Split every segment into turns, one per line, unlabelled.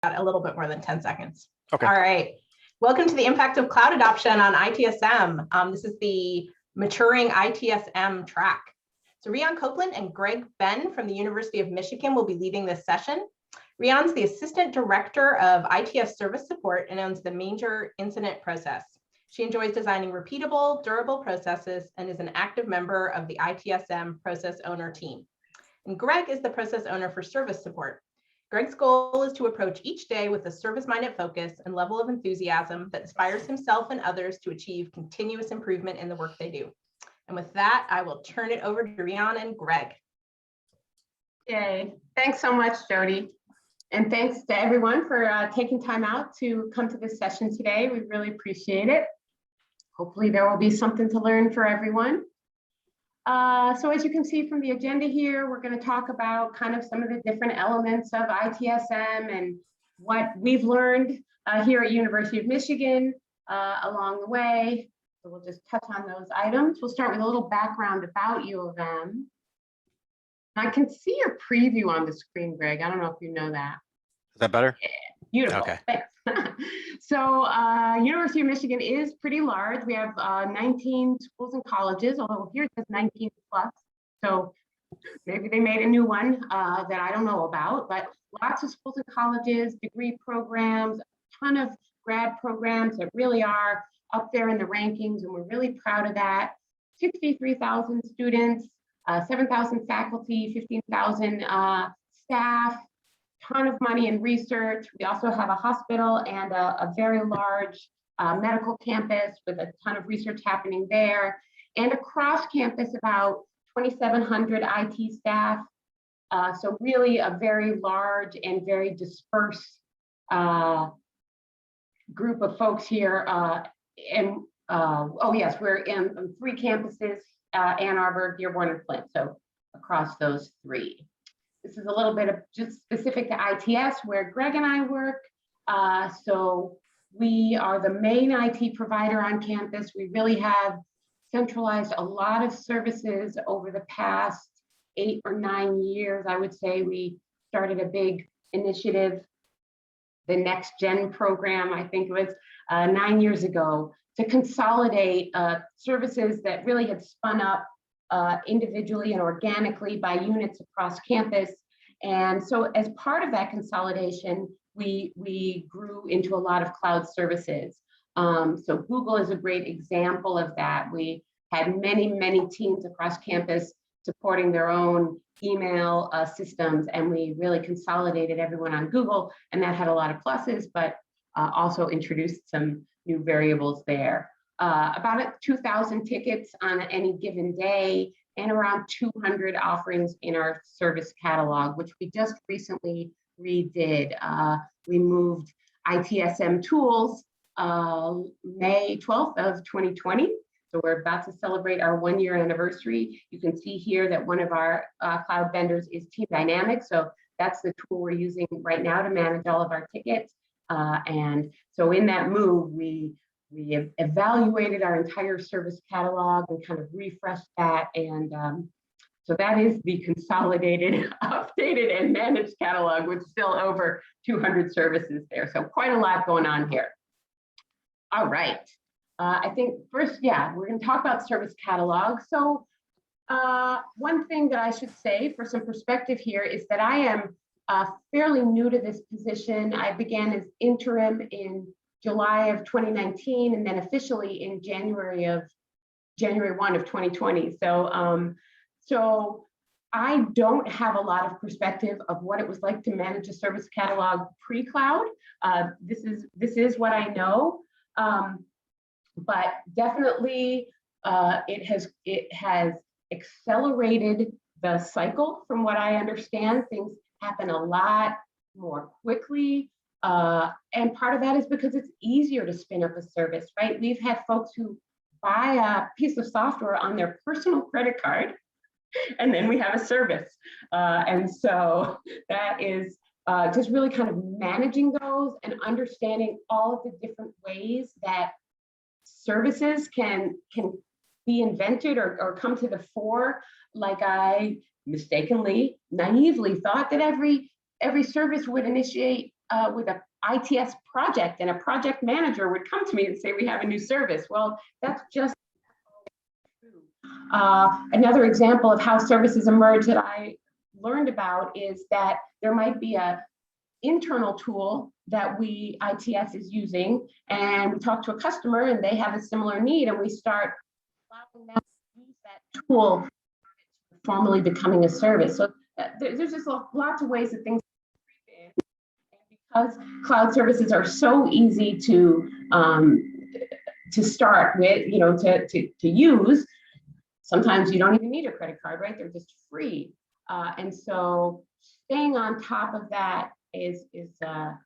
a little bit more than 10 seconds.
Okay.
All right. Welcome to the impact of cloud adoption on ITSM. This is the maturing ITSM track. So Rian Copeland and Greg Ben from the University of Michigan will be leading this session. Rian's the Assistant Director of ITS Service Support and owns the major incident process. She enjoys designing repeatable, durable processes and is an active member of the ITSM process owner team. And Greg is the process owner for service support. Greg's goal is to approach each day with a service-minded focus and level of enthusiasm that inspires himself and others to achieve continuous improvement in the work they do. And with that, I will turn it over to Rian and Greg.
Yay. Thanks so much, Jody. And thanks to everyone for taking time out to come to this session today. We really appreciate it. Hopefully there will be something to learn for everyone. So as you can see from the agenda here, we're going to talk about kind of some of the different elements of ITSM and what we've learned here at University of Michigan along the way. So we'll just touch on those items. We'll start with a little background about U of M. I can see your preview on the screen, Greg. I don't know if you know that.
Is that better?
Yeah, beautiful.
Okay.
Thanks. So University of Michigan is pretty large. We have 19 schools and colleges, although here it says 19 plus. So maybe they made a new one that I don't know about, but lots of schools and colleges, degree programs, a ton of grad programs that really are up there in the rankings, and we're really proud of that. 63,000 students, 7,000 faculty, 15,000 staff, ton of money in research. We also have a hospital and a very large medical campus with a ton of research happening there. And across campus, about 2,700 IT staff. So really a very large and very dispersed group of folks here. Oh yes, we're in 3 campuses, Ann Arbor, Dearborn, and Flint. So across those 3. This is a little bit of just specific to ITS where Greg and I work. So we are the main IT provider on campus. We really have centralized a lot of services over the past 8 or 9 years. I would say we started a big initiative, the Next Gen program, I think it was 9 years ago, to consolidate services that really had spun up individually and organically by units across campus. And so as part of that consolidation, we grew into a lot of cloud services. So Google is a great example of that. We had many teams across campus supporting their own email systems, and we really consolidated everyone on Google, and that had a lot of pluses, but also introduced some new variables there. About 2,000 tickets on any given day, and around 200 offerings in our service catalog, which we just recently redid. We moved ITSM tools May 12th of 2020. So we're about to celebrate our 1-year anniversary. You can see here that one of our cloud vendors is Team Dynamics. So that's the tool we're using right now to manage all of our tickets. And so in that move, we evaluated our entire service catalog and kind of refreshed that. And so that is the consolidated, updated, and managed catalog with still over 200 services there. So quite a lot going on here. All right. I think first, yeah, we're going to talk about service catalog. So one thing that I should say for some perspective here is that I am fairly new to this position. I began as interim in July of 2019, and then officially in January 1 of 2020. So I don't have a lot of perspective of what it was like to manage a service catalog pre-cloud. This is what I know, but definitely it has accelerated the cycle. From what I understand, things happen a lot more quickly. And part of that is because it's easier to spin up a service, right? We've had folks who buy a piece of software on their personal credit card, and then we have a service. And so that is just really kind of managing those and understanding all of the different ways that services can be invented or come to the fore. Like I mistakenly, naively thought that every service would initiate with a ITS project, and a project manager would come to me and say, we have a new service. Well, that's just another example of how services emerge that I learned about is that there might be a internal tool that ITS is using, and we talk to a customer and they have a similar need, and we start allowing them to use that tool formally becoming a service. So there's just lots of ways that things creep in. And because cloud services are so easy to start with, to use, sometimes you don't even need a credit card, right? They're just free. And so staying on top of that is it's a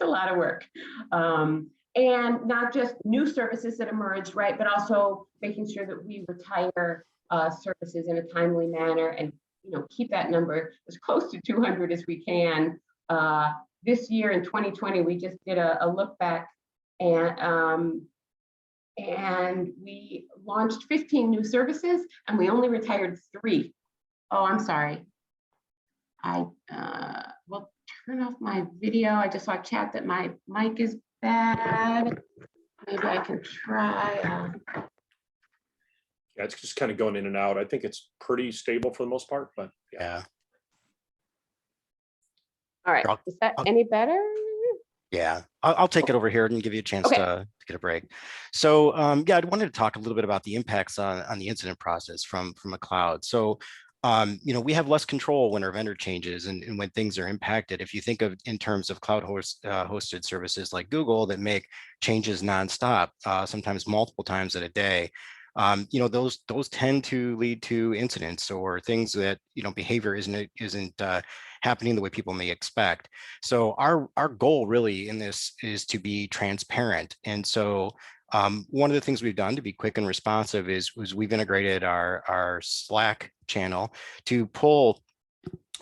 lot of work. And not just new services that emerge, right? But also making sure that we retire services in a timely manner and keep that number as close to 200 as we can. This year in 2020, we just did a look back, and we launched 15 new services, and we only retired 3. Oh, I'm sorry. I will turn off my video. I just saw chat that my mic is bad. Maybe I can try.
Yeah, it's just kind of going in and out. I think it's pretty stable for the most part, but yeah.
All right, is that any better?
Yeah, I'll take it over here and give you a chance to get a break. So yeah, I wanted to talk a little bit about the impacts on the incident process from a cloud. So we have less control when our vendor changes and when things are impacted. If you think of in terms of cloud hosted services like Google that make changes nonstop, sometimes multiple times in a day, those tend to lead to incidents or things that behavior isn't happening the way people may expect. So our goal really in this is to be transparent. And so one of the things we've done to be quick and responsive is we've integrated our Slack channel to pull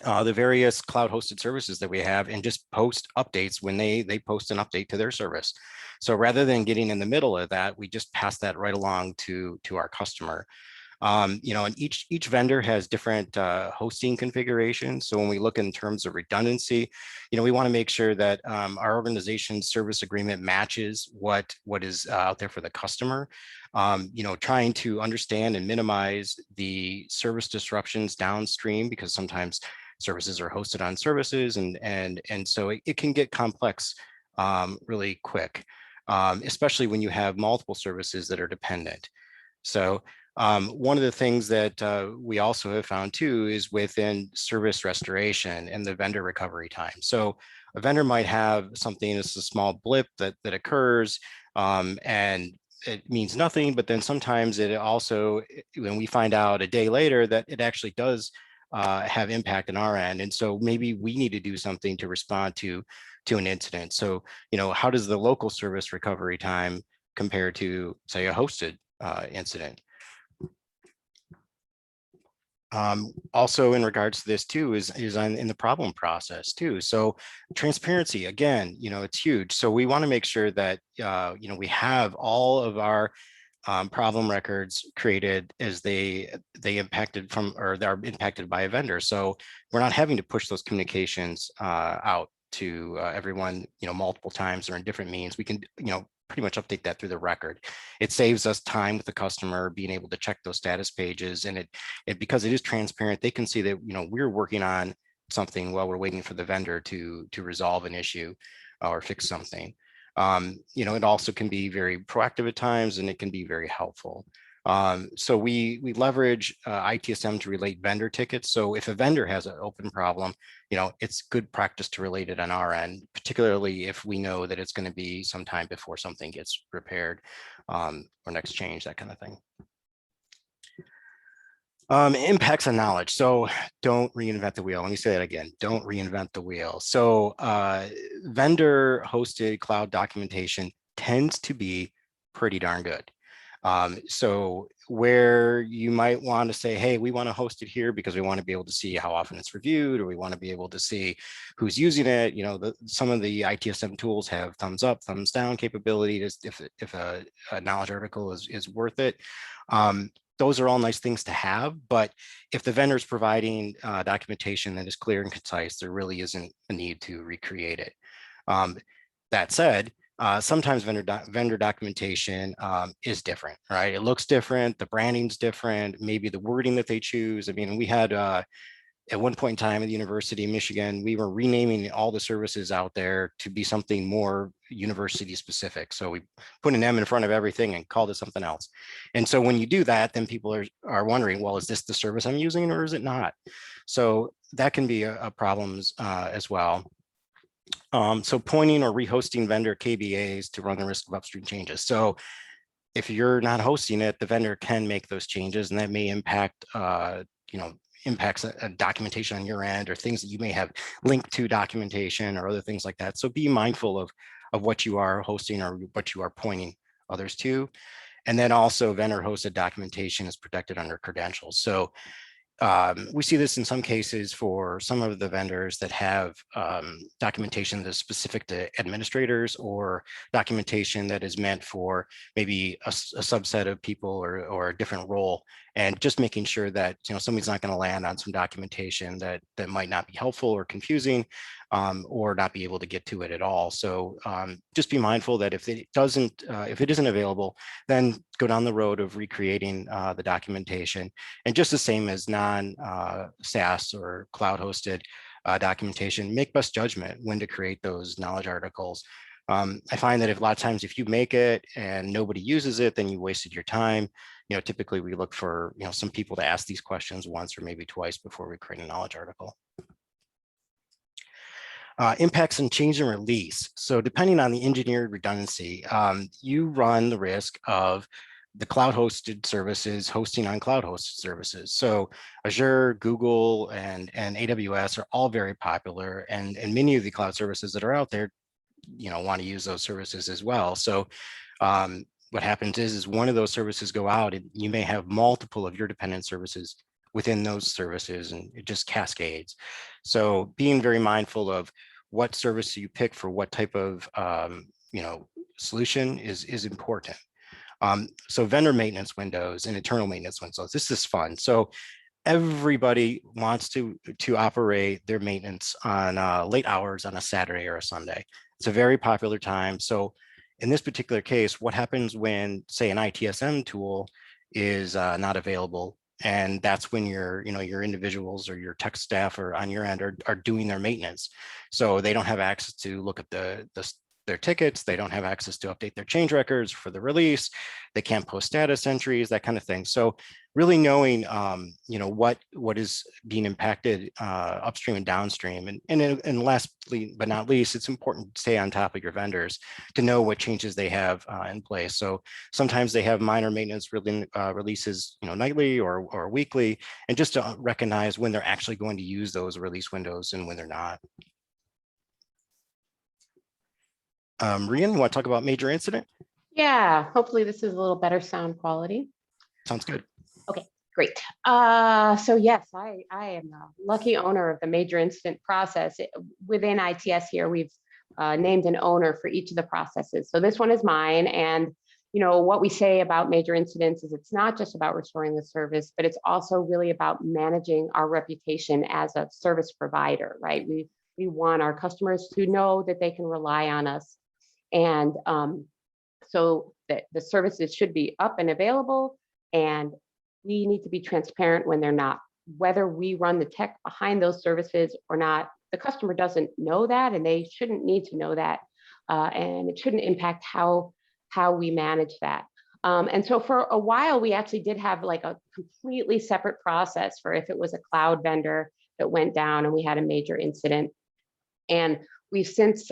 the various cloud hosted services that we have and just post updates when they post an update to their service. So rather than getting in the middle of that, we just pass that right along to our customer. And each vendor has different hosting configurations. So when we look in terms of redundancy, we want to make sure that our organization's service agreement matches what is out there for the customer. Trying to understand and minimize the service disruptions downstream, because sometimes services are hosted on services, and so it can get complex really quick, especially when you have multiple services that are dependent. So one of the things that we also have found too is within service restoration and the vendor recovery time. So a vendor might have something that's a small blip that occurs, and it means nothing, but then sometimes it also, when we find out a day later that it actually does have impact on our end. And so maybe we need to do something to respond to an incident. So, how does the local service recovery time compare to, say, a hosted incident? Also in regards to this too is in the problem process too. So transparency, again, it's huge. So we want to make sure that, we have all of our problem records created as they impacted from, or they're impacted by a vendor. So we're not having to push those communications out to everyone, multiple times or in different means. We can, pretty much update that through the record. It saves us time with the customer being able to check those status pages, and it because it is transparent, they can see that we're working on something while we're waiting for the vendor to resolve an issue or fix something. It also can be very proactive at times, and it can be very helpful. So we leverage ITSM to relate vendor tickets. So if a vendor has an open problem, it's good practice to relate it on our end, particularly if we know that it's going to be some time before something gets repaired or next change, that kind of thing. Impacts on knowledge. So don't reinvent the wheel. Let me say that again. Don't reinvent the wheel. So vendor hosted cloud documentation tends to be pretty darn good. So where you might want to say, hey, we want to host it here because we want to be able to see how often it's reviewed, or we want to be able to see who's using it. Some of the ITSM tools have thumbs up, thumbs down capability if a knowledge article is worth it. those are all nice things to have, but if the vendor is providing documentation that is clear and concise, there really isn't a need to recreate it. That said, sometimes vendor documentation is different, right? It looks different, the branding's different, maybe the wording that they choose. I mean, we had at one point in time at the University of Michigan, we were renaming all the services out there to be something more university specific. So we put an M in front of everything and called it something else. And so when you do that, then people are wondering, well, is this the service I'm using or is it not? So that can be a problem as well. So pointing or rehosting vendor KBAs to run the risk of upstream changes. So if you're not hosting it, the vendor can make those changes, and that may impact, impacts a documentation on your end, or things that you may have linked to documentation or other things like that. So be mindful of what you are hosting or what you are pointing others to. And then also vendor hosted documentation is protected under credentials. So we see this in some cases for some of the vendors that have documentation that's specific to administrators, or documentation that is meant for maybe a subset of people or a different role, and just making sure that somebody's not going to land on some documentation that might not be helpful or confusing, or not be able to get to it at all. So just be mindful that if it isn't available, then go down the road of recreating the documentation. And just the same as non-SaaS or cloud hosted documentation, make best judgment when to create those knowledge articles. I find that a lot of times if you make it and nobody uses it, then you wasted your time. Typically we look for some people to ask these questions once or maybe twice before we create a knowledge article. Impacts and change and release. So depending on the engineered redundancy, you run the risk of the cloud hosted services hosting on cloud hosted services. So Azure, Google, and AWS are all very popular, and many of the cloud services that are out there, want to use those services as well. So what happens is one of those services go out, and you may have multiple of your dependent services within those services, and it just cascades. So being very mindful of what service you pick for what type of solution is important. So vendor maintenance windows and internal maintenance windows, this is fun. So everybody wants to operate their maintenance on late hours on a Saturday or a Sunday. It's a very popular time. So in this particular case, what happens when, say, an ITSM tool is not available? And that's when your individuals or your tech staff or on your end are doing their maintenance. So they don't have access to look at their tickets. They don't have access to update their change records for the release. They can't post status entries, that kind of thing. So really knowing, what is being impacted upstream and downstream. And lastly, but not least, it's important to stay on top of your vendors to know what changes they have in place. So sometimes they have minor maintenance releases, nightly or weekly, and just to recognize when they're actually going to use those release windows and when they're not. Rian, you want to talk about major incident?
Yeah, hopefully this is a little better sound quality.
Sounds good.
Okay, great. So yes, I am a lucky owner of the major incident process. Within ITS here, we've named an owner for each of the processes. So this one is mine. And what we say about major incidents is it's not just about restoring the service, but it's also really about managing our reputation as a service provider, right? We want our customers to know that they can rely on us. And so that the services should be up and available, and we need to be transparent when they're not. Whether we run the tech behind those services or not, the customer doesn't know that, and they shouldn't need to know that, and it shouldn't impact how we manage that. And so for a while, we actually did have like a completely separate process for if it was a cloud vendor that went down and we had a major incident. And we've since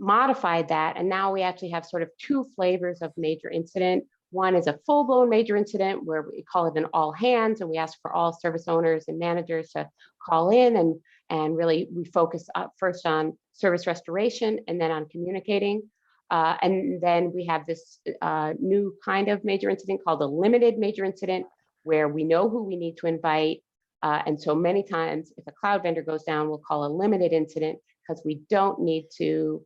modified that, and now we actually have sort of two flavors of major incident. One is a full-blown major incident where we call it an all hands, and we ask for all service owners and managers to call in, and really we focus first on service restoration and then on communicating. And then we have this new kind of major incident called a limited major incident, where we know who we need to invite. And so many times if a cloud vendor goes down, we'll call a limited incident because we don't need to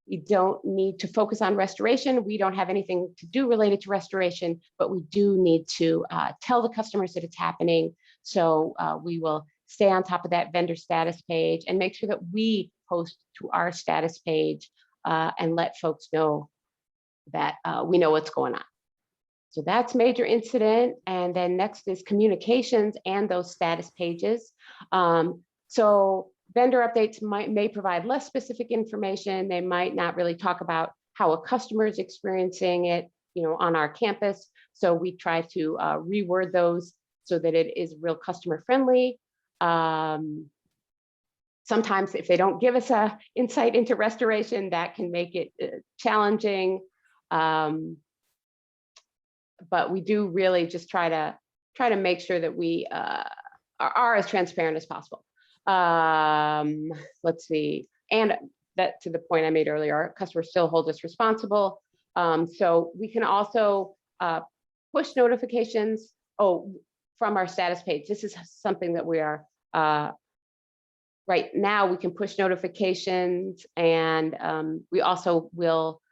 You don't need to focus on restoration. We don't have anything to do related to restoration, but we do need to tell the customers that it's happening. So we will stay on top of that vendor status page and make sure that we post to our status page and let folks know that we know what's going on. So that's major incident. And then next is communications and those status pages. So vendor updates may provide less specific information. They might not really talk about how a customer is experiencing it, on our campus. So we try to reword those so that it is real customer friendly. Sometimes if they don't give us a insight into restoration, that can make it challenging. But we do really just try to make sure that we are as transparent as possible. Let's see, and that to the point I made earlier, our customers still hold us responsible. So we can also push notifications from our status page. This is something that we are right now. We can push notifications, and we also will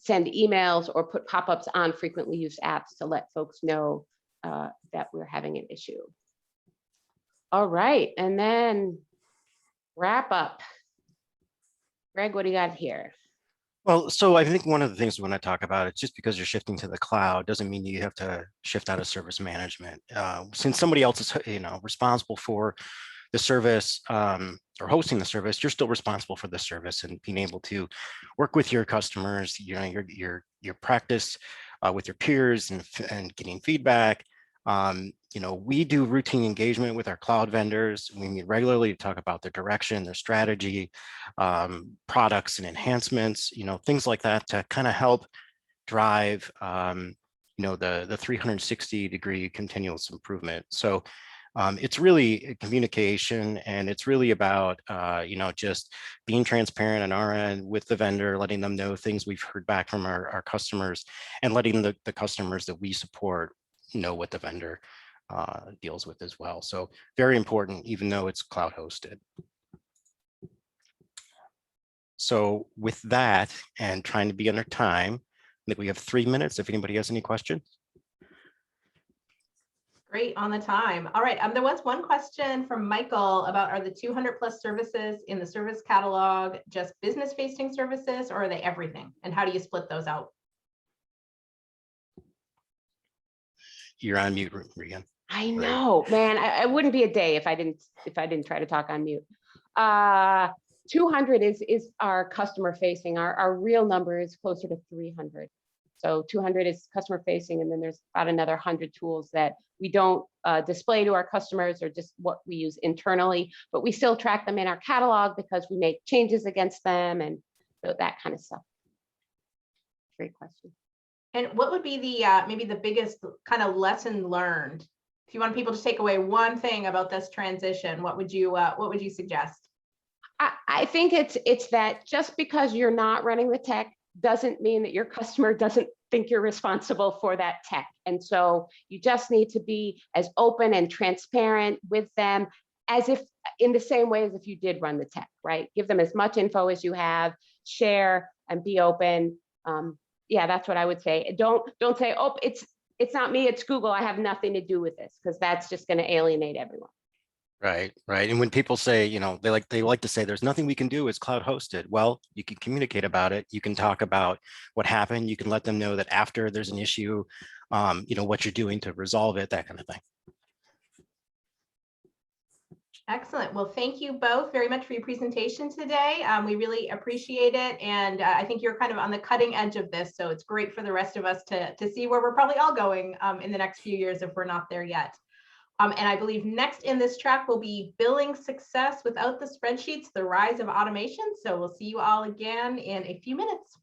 send emails or put pop-ups on frequently used apps to let folks know that we're having an issue. All right, and then wrap up. Greg, what do you got here?
Well, so I think one of the things we want to talk about is just because you're shifting to the cloud doesn't mean you have to shift out of service management. Since somebody else is, responsible for the service or hosting the service, you're still responsible for the service and being able to work with your customers, your practice with your peers and getting feedback. We do routine engagement with our cloud vendors. We meet regularly to talk about their direction, their strategy, products and enhancements, things like that to kind of help drive, the 360-degree continuous improvement. So it's really communication, and it's really about, just being transparent on our end with the vendor, letting them know things we've heard back from our customers, and letting the customers that we support know what the vendor deals with as well. So very important, even though it's cloud hosted. So with that, and trying to be under time, I think we have 3 minutes if anybody has any questions.
Great, on the time. All right, there was one question from Michael about, are the 200 plus services in the service catalog just business facing services, or are they everything? And how do you split those out?
You're on mute, Regan.
I know, man. I wouldn't be a day if I didn't try to talk on mute. 200 is our customer facing. Our real number is closer to 300. So 200 is customer facing, and then there's about another 100 tools that we don't display to our customers, or just what we use internally, but we still track them in our catalog because we make changes against them and that kind of stuff. Great question. And
what would be the maybe the biggest kind of lesson learned? If you want people to take away one thing about this transition, what would you suggest?
I think it's that just because you're not running the tech doesn't mean that your customer doesn't think you're responsible for that tech. And so you just need to be as open and transparent with them as if in the same way as if you did run the tech, right? Give them as much info as you have, share and be open. Yeah, that's what I would say. Don't say, oh, it's not me, it's Google, I have nothing to do with this, because that's just going to alienate everyone.
Right. And when people say, they like to say there's nothing we can do, it's cloud hosted. Well, you can communicate about it. You can talk about what happened. You can let them know that after there's an issue, what you're doing to resolve it, that kind of thing.
Excellent. Well, thank you both very much for your presentation today. We really appreciate it. And I think you're kind of on the cutting edge of this. So it's great for the rest of us to see where we're probably all going in the next few years if we're not there yet. And I believe next in this track will be billing success without the spreadsheets, the rise of automation. So we'll see you all again in a few minutes.